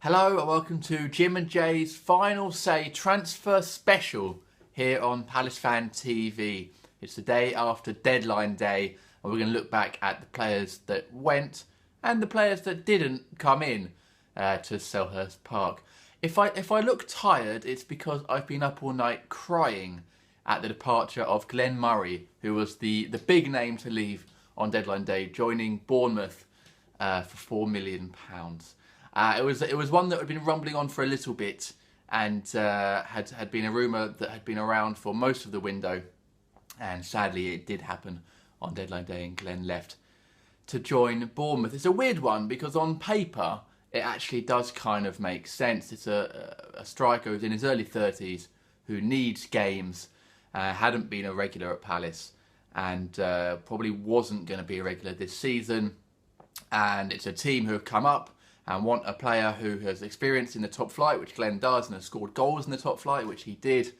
Hello and welcome to Jim and Jay's Final Say Transfer Special here on Palace Fan TV. It's the day after deadline day and we're going to look back at the players that went and the players that didn't come in to Selhurst Park. If I look tired, it's because I've been up all night crying at the departure of Glenn Murray, who was the big name to leave on deadline day, joining Bournemouth for £4 million. It was one that had been rumbling on for a little bit and had been a rumour that had been around for most of the window, and sadly it did happen on deadline day and Glenn left to join Bournemouth. It's a weird one because on paper it actually does kind of make sense. It's a striker who's in his early 30s who needs games, hadn't been a regular at Palace and probably wasn't going to be a regular this season, and it's a team who have come up and want a player who has experience in the top flight, which Glenn does, and has scored goals in the top flight, which he did.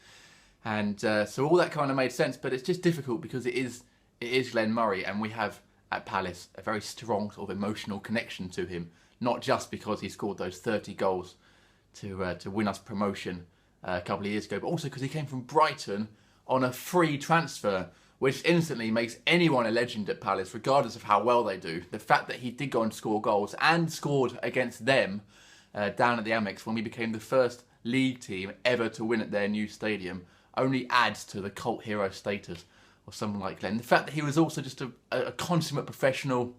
And so all that kind of made sense, but it's just difficult because it is Glenn Murray, and we have at Palace a very strong sort of emotional connection to him, not just because he scored those 30 goals to win us promotion a couple of years ago, but also because he came from Brighton on a free transfer, which instantly makes anyone a legend at Palace, regardless of how well they do. The fact that he did go and score goals and scored against them down at the Amex when we became the first league team ever to win at their new stadium only adds to the cult hero status of someone like Glenn. The fact that he was also just a consummate professional,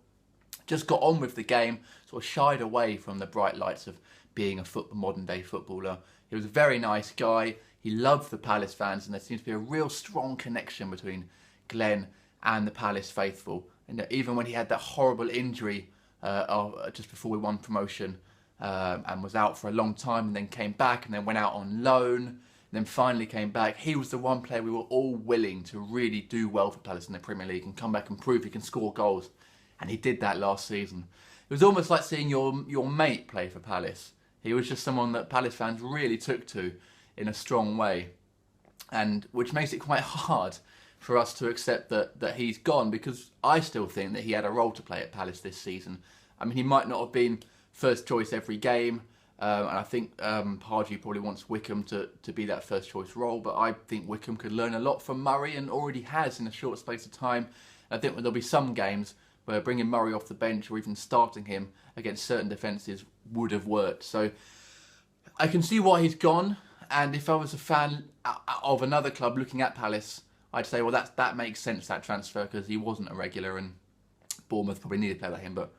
just got on with the game, sort of shied away from the bright lights of being a modern day footballer. He was a very nice guy. He loved the Palace fans, and there seems to be a real strong connection between Glenn and the Palace faithful. And even when he had that horrible injury just before we won promotion and was out for a long time and then came back and then went out on loan and then finally came back, he was the one player we were all willing to really do well for Palace in the Premier League and come back and prove he can score goals. And he did that last season. It was almost like seeing your mate play for Palace. He was just someone that Palace fans really took to in a strong way, and which makes it quite hard for us to accept that he's gone, because I still think that he had a role to play at Palace this season. I mean, he might not have been first choice every game, and I think Pardew probably wants Wickham to be that first choice role, but I think Wickham could learn a lot from Murray and already has in a short space of time. I think there'll be some games where bringing Murray off the bench or even starting him against certain defences would have worked. So I can see why he's gone, and if I was a fan of another club looking at Palace, I'd say, well, that makes sense, that transfer, because he wasn't a regular and Bournemouth probably needed a player like him. But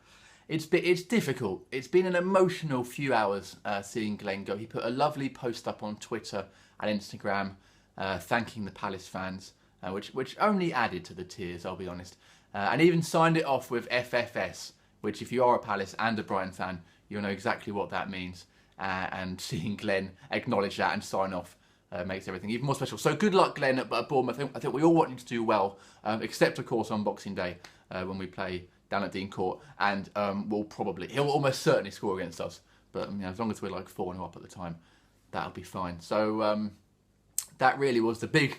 it's difficult. It's been an emotional few hours seeing Glenn go. He put a lovely post up on Twitter and Instagram thanking the Palace fans, which only added to the tears, I'll be honest. And even signed it off with FFS, which if you are a Palace and a Brighton fan, you'll know exactly what that means. And seeing Glenn acknowledge that and sign off makes everything even more special. So good luck, Glenn, at Bournemouth. I think we all want you to do well, except of course on Boxing Day when we play down at Dean Court, and he'll almost certainly score against us. But as long as we're like 4-0 up at the time, that'll be fine. So that really was the big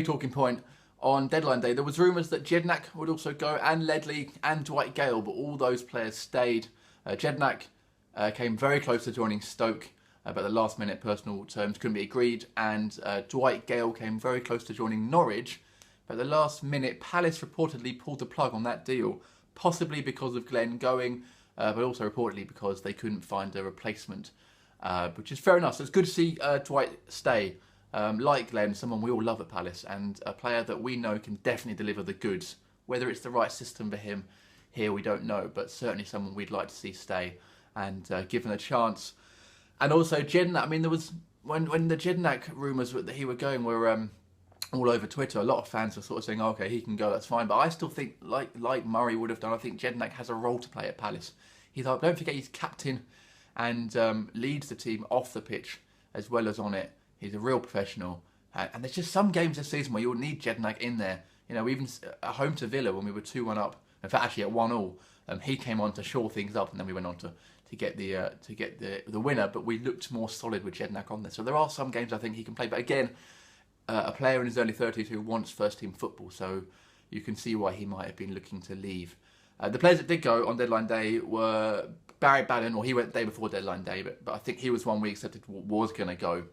talking point on deadline day. There was rumours that Jednak would also go, and Ledley and Dwight Gale, but all those players stayed. Jednak came very close to joining Stoke, but the last minute personal terms couldn't be agreed, and Dwight Gale came very close to joining Norwich, but at the last minute Palace reportedly pulled the plug on that deal, possibly because of Glenn going, but also reportedly because they couldn't find a replacement, which is fair enough. So it's good to see Dwight stay. Like Glenn, someone we all love at Palace, and a player that we know can definitely deliver the goods. Whether it's the right system for him here, we don't know, but certainly someone we'd like to see stay and given a chance. And also Jednak, I mean, there was, when the Jednak rumours that he were going were all over Twitter, a lot of fans were sort of saying, oh, okay, he can go, that's fine. But I still think, like Murray would have done, I think Jednak has a role to play at Palace. Don't forget he's captain and leads the team off the pitch as well as on it. He's a real professional. And there's just some games this season where you'll need Jednak in there. You know, even at home to Villa when we were 2-1 up, in fact, actually at 1-1, he came on to shore things up, and then we went on to get the winner. But we looked more solid with Jednak on there. So there are some games I think he can play. But again, a player in his early 30s who wants first team football, so you can see why he might have been looking to leave. The players that did go on deadline day were Barry Bannon, or he went the day before deadline day, but I think he was one we accepted was going to go.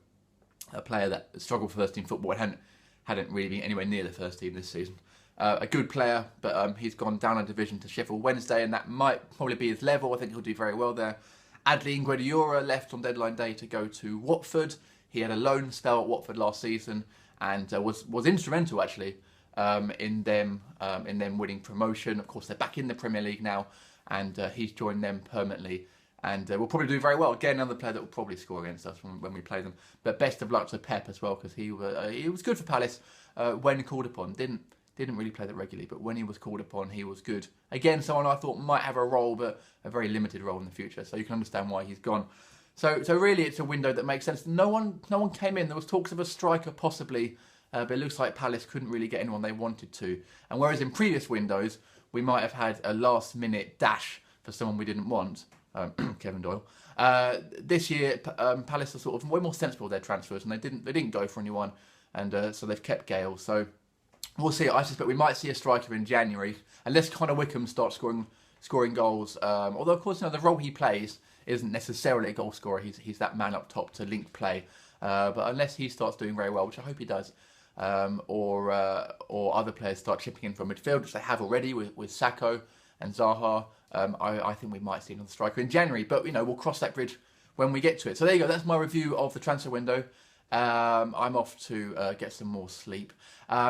A player that struggled for first team football and hadn't really been anywhere near the first team this season. A good player, but he's gone down a division to Sheffield Wednesday, and that might probably be his level. I think he'll do very well there. Adley Nguediora left on deadline day to go to Watford. He had a loan spell at Watford last season and was instrumental actually in them winning promotion. Of course, they're back in the Premier League now, and he's joined them permanently. And will probably do very well. Again, another player that will probably score against us when we play them. But best of luck to Pep as well, because he was good for Palace when called upon. Didn't really play that regularly, but when he was called upon, he was good. Again, someone I thought might have a role, but a very limited role in the future. So you can understand why he's gone. So really, it's a window that makes sense. No one came in. There was talks of a striker possibly, but it looks like Palace couldn't really get anyone they wanted to. And whereas in previous windows, we might have had a last-minute dash for someone we didn't want. Kevin Doyle. This year, Palace are sort of way more sensible with their transfers, and they didn't go for anyone, and so they've kept Gale. So we'll see. I suspect we might see a striker in January, unless Connor Wickham starts scoring goals. Although of course, the role he plays isn't necessarily a goal scorer. He's that man up top to link play. But unless he starts doing very well, which I hope he does, or other players start chipping in from midfield, which they have already with Sakho and Zaha. I think we might see another striker in January, but we'll cross that bridge when we get to it. So there you go. That's my review of the transfer window. I'm off to get some more sleep.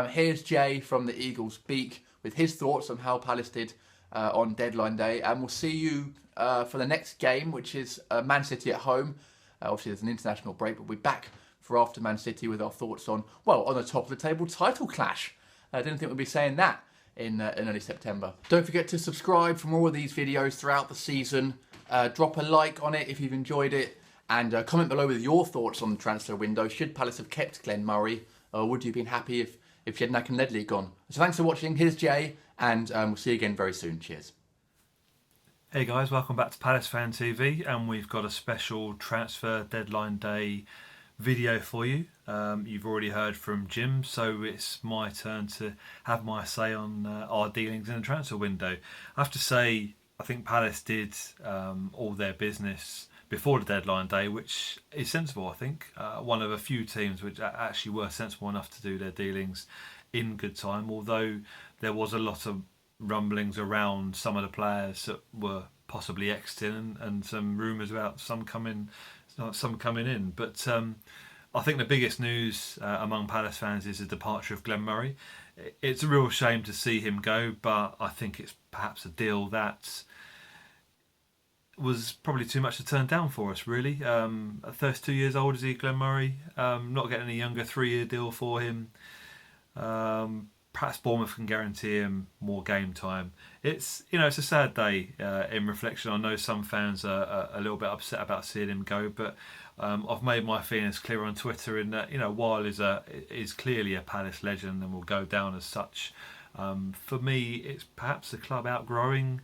Here's Jay from the Eagles Beak with his thoughts on how Palace did on deadline day, and we'll see you for the next game, which is Man City at home. Obviously, there's an international break, but we'll be back for after Man City with our thoughts on the top of the table title clash. I didn't think we'd be saying that in early September. Don't forget to subscribe for more of these videos throughout the season. Drop a like on it if you've enjoyed it, and comment below with your thoughts on the transfer window. Should Palace have kept Glenn Murray, or would you have been happy if Jednak and Ledley had gone? So thanks for watching. Here's Jay, and we'll see you again very soon. Cheers. Hey guys, welcome back to Palace Fan TV, and we've got a special transfer deadline day video for you. You've already heard from Jim, so it's my turn to have my say on our dealings in the transfer window. I have to say, I think Palace did all their business before the deadline day, which is sensible. I think one of a few teams which actually were sensible enough to do their dealings in good time, although there was a lot of rumblings around some of the players that were possibly exiting, and some rumours about some coming in. But I think the biggest news among Palace fans is the departure of Glenn Murray. It's a real shame to see him go, but I think it's perhaps a deal that was probably too much to turn down for us, really. At 32 years old is he, Glenn Murray? Not getting any younger, 3-year deal for him. Perhaps Bournemouth can guarantee him more game time. It's a sad day in reflection. I know some fans are a little bit upset about seeing him go, but I've made my feelings clear on Twitter in that Weil is clearly a Palace legend and will go down as such. For me, it's perhaps the club outgrowing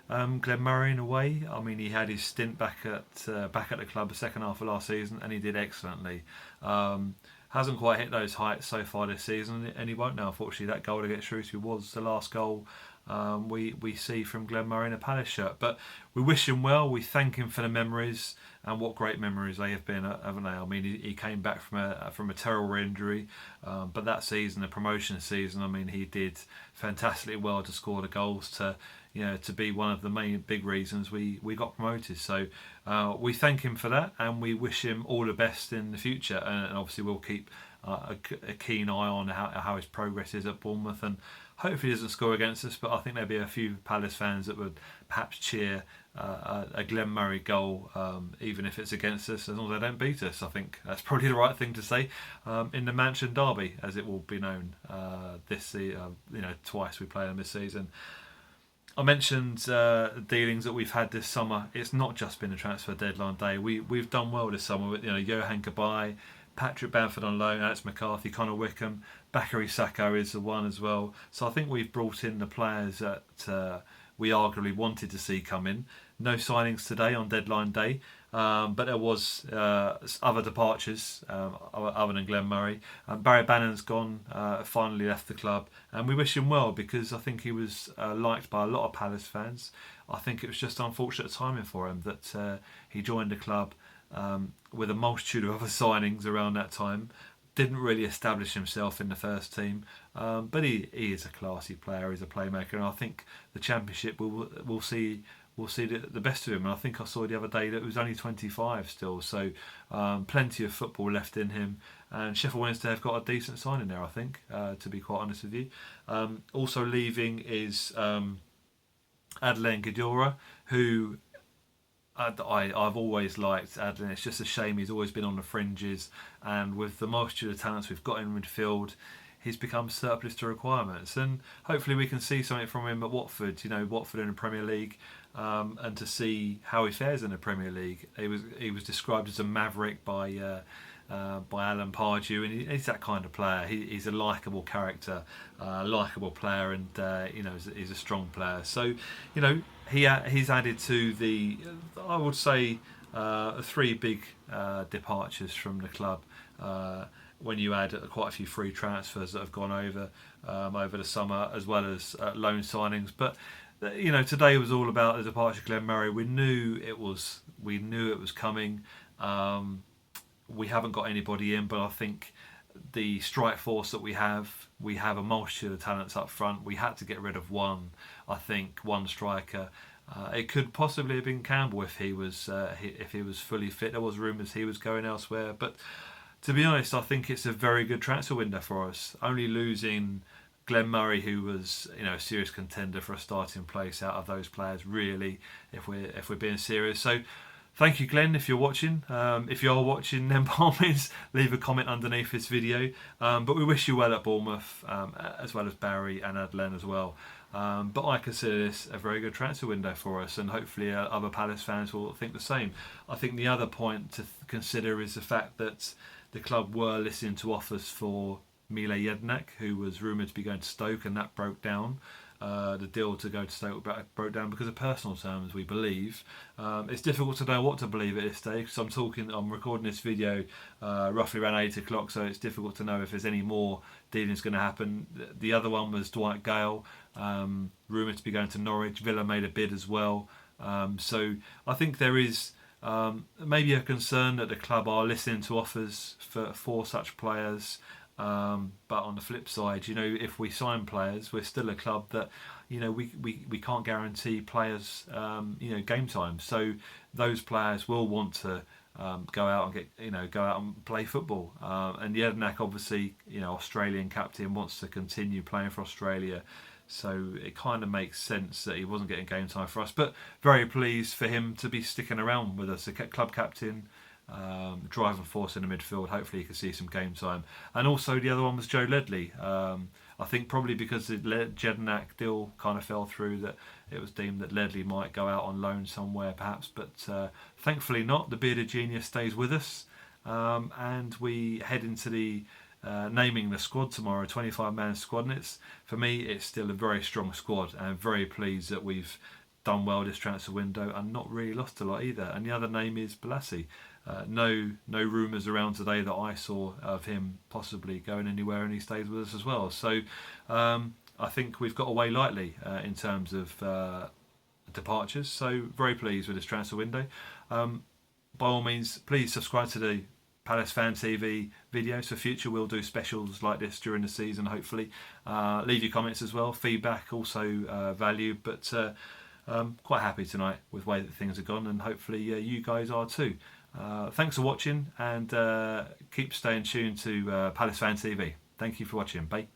Glenn Murray in a way. I mean, he had his stint back at the club the second half of last season, and he did excellently. Hasn't quite hit those heights so far this season, and he won't now. Unfortunately, that goal against Shrewsbury was the last goal we see from Glenn Murray in a Palace shirt. But we wish him well. We thank him for the memories, and what great memories they have been, haven't they? I mean, he came back from a terrible injury, but that season, the promotion season, I mean, he did fantastically well to score the goals to be one of the main big reasons we got promoted. So we thank him for that, and we wish him all the best in the future. And obviously we'll keep a keen eye on how his progress is at Bournemouth, and hopefully he doesn't score against us, but I think there'll be a few Palace fans that would perhaps cheer a Glenn Murray goal, even if it's against us, as long as they don't beat us. I think that's probably the right thing to say in the Mansion Derby, as it will be known twice we play them this season. I mentioned dealings that we've had this summer. It's not just been a transfer deadline day. We've done well this summer with Johan Cabaye, Patrick Bamford on loan, Alex McCarthy, Connor Wickham, Bakary Sakho is the one as well. So I think we've brought in the players that we arguably wanted to see come in. No signings today on deadline day. But there was other departures other than Glenn Murray. Barry Bannon's gone, finally left the club, and we wish him well because I think he was liked by a lot of Palace fans. I think it was just unfortunate timing for him that he joined the club with a multitude of other signings around that time. Didn't really establish himself in the first team, but he is a classy player. He's a playmaker, and I think the Championship will see the best of him. And I think I saw the other day that he was only 25 still, so plenty of football left in him. And Sheffield Wednesday have got a decent signing there, I think, to be quite honest with you. Also leaving is Adelaide Guedioura, who I've always liked Adelaide. It's just a shame he's always been on the fringes, and with the multitude of talents we've got in midfield, he's become surplus to requirements. And hopefully we can see something from him at Watford. Watford in the Premier League, and to see how he fares in the Premier League. He was described as a maverick by Alan Pardew, and he's that kind of player. He's a likeable character, likeable player, and he's a strong player. So he's added to the, I would say, 3 big departures from the club. When you add quite a few free transfers that have gone over the summer, as well as loan signings. But today was all about the departure of Glenn Murray. We knew it was coming. We haven't got anybody in, but I think the strike force that we have a multitude of talents up front. We had to get rid of one striker. It could possibly have been Campbell if he was fully fit. There was rumours he was going elsewhere, but to be honest, I think it's a very good transfer window for us. Only losing Glenn Murray, who was a serious contender for a starting place out of those players, really, if we're being serious. So thank you, Glenn, if you're watching. If you are watching, then by all means, leave a comment underneath this video. But we wish you well at Bournemouth, as well as Barry and Adelaide as well. But I consider this a very good transfer window for us, and hopefully other Palace fans will think the same. I think the other point to consider is the fact that the club were listening to offers for Mile Jedinak, who was rumoured to be going to Stoke, and that broke down. The deal to go to Stoke broke down because of personal terms, we believe. It's difficult to know what to believe at this stage, because I'm recording this video roughly around 8 o'clock, so it's difficult to know if there's any more dealings going to happen. The other one was Dwight Gale, rumoured to be going to Norwich. Villa made a bid as well. So I think there is maybe a concern that the club are listening to offers for such players. But on the flip side, if we sign players, we're still a club that, we can't guarantee players, game time. So those players will want to go out and play football. And Jedinak, obviously, Australian captain, wants to continue playing for Australia. So it kind of makes sense that he wasn't getting game time for us. But very pleased for him to be sticking around with us, a club captain. Driving force in the midfield. Hopefully he can see some game time. And also the other one was Joe Ledley. I think probably because the Jedinak deal kind of fell through, that it was deemed that Ledley might go out on loan somewhere perhaps, but thankfully not. The bearded genius stays with us, and we head into the naming the squad tomorrow, 25-man squad, and for me it's still a very strong squad, and I'm very pleased that we've done well this transfer window and not really lost a lot either. And the other name is Balassi. No rumours around today that I saw of him possibly going anywhere, and he stays with us as well. So I think we've got away lightly in terms of departures. So very pleased with this transfer window. By all means, please subscribe to the Palace Fan TV videos for future. We'll do specials like this during the season, hopefully. Leave your comments as well. Feedback also valued, but quite happy tonight with the way that things have gone, and hopefully you guys are too. Thanks for watching, and keep staying tuned to Palace Fan TV. Thank you for watching. Bye.